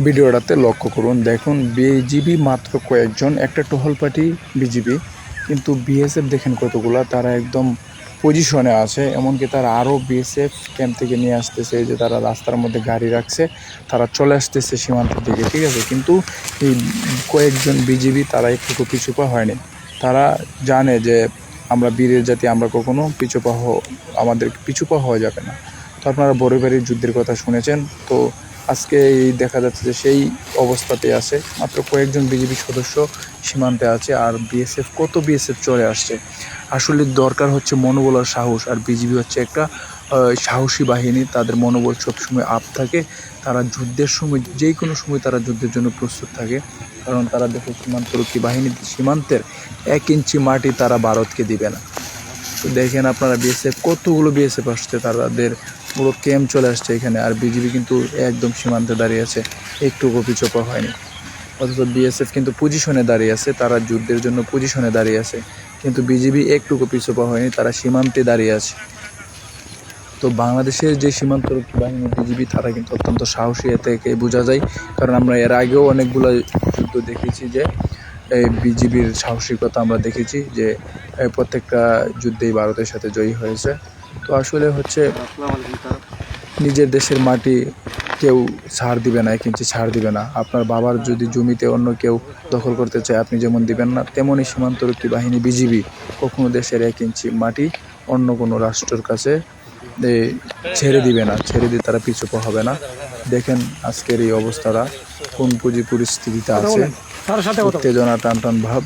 ভিডিওটাতে লক্ষ্য করুন। দেখুন বিজিবি মাত্র কয়েকজন, একটা টহল পার্টি বিজিবি, কিন্তু বিএসএফ দেখেন কতগুলা, তারা একদম পজিশনে আছে। এমনকি তারা আরও বিএসএফ ক্যাম্প থেকে নিয়ে আসতেছে, যে তারা রাস্তার মধ্যে গাড়ি রাখছে, তারা চলে আসতেছে সীমান্তের দিকে, ঠিক আছে। কিন্তু এই কয়েকজন বিজিবি তারা একটু পিছুপা হয়নি। তারা জানে যে আমরা বীরের জাতি, আমরা কখনো আমাদের পিছুপা হওয়া যাবে না। তো আপনারা বড়বাড়ির যুদ্ধের কথা শুনেছেন, তো আজকে এই দেখা যাচ্ছে যে সেই অবস্থাতে আছে। মাত্র কয়েকজন বিজেপি সদস্য সীমান্তে আছে, আর কত বিএসএফ চলে আসছে। আসলে দরকার হচ্ছে মনোবল আর সাহস, আর বিজিবি হচ্ছে একটা সাহসী বাহিনী। তাদের মনোবল সবসময় আপ থাকে। তারা যুদ্ধের সময়, যে কোনো সময় তারা যুদ্ধের জন্য প্রস্তুত থাকে, কারণ তারা দেখে সীমান্তরক্ষী বাহিনী সীমান্তের 1 ইঞ্চি মাটি তারা ভারতকে দিবে না। তো দেখেন আপনারা কতগুলো বিএসএফ আসছে, তাদের পুরো ক্যাম্প চলে আসছে এখানে, আর বিজিবি কিন্তু একদম সীমান্তে দাঁড়িয়ে আছে, একটু পিছপা হয়নি। অথচ বিএসএফ কিন্তু পজিশনে দাঁড়িয়ে আছে, তারা যুদ্ধের জন্য পজিশনে দাঁড়িয়ে আছে, কিন্তু বিজিবি একটুকু পিছপা হয়নি, তারা সীমান্তে দাঁড়িয়ে আছে। তো বাংলাদেশের যে সীমান্তরক্ষী বাহিনী বিজিবি, তারা কিন্তু অত্যন্ত সাহসী, এ থেকে বোঝা যায়। কারণ আমরা এর আগেও অনেকগুলো যুদ্ধ দেখেছি যে এই বিজিবির সাহসিকতা আমরা দেখেছি, যে প্রত্যেকটা যুদ্ধেই ভারতের সাথে জয়ী হয়েছে। তো আসলে হচ্ছে নিজের দেশের মাটি কেউ ছাড় দিবে না, 1 ইঞ্চি ছাড় দিবে না। আপনার বাবার যদি জমিতে অন্য কেউ দখল করতে চায়, আপনি যেমন দিবেন না, তেমনই সীমান্তরক্ষী বাহিনী বিজিবি কখনো দেশের 1 ইঞ্চি মাটি অন্য কোনো রাষ্ট্রের কাছে ছেড়ে দিবে না, ছেড়ে দিয়ে তারা পিছুপা হবে না। দেখেন আজকের এই অবস্থাটা কোন পরিস্থিতিতে আছে, উত্তেজনা, টান টান ভাব।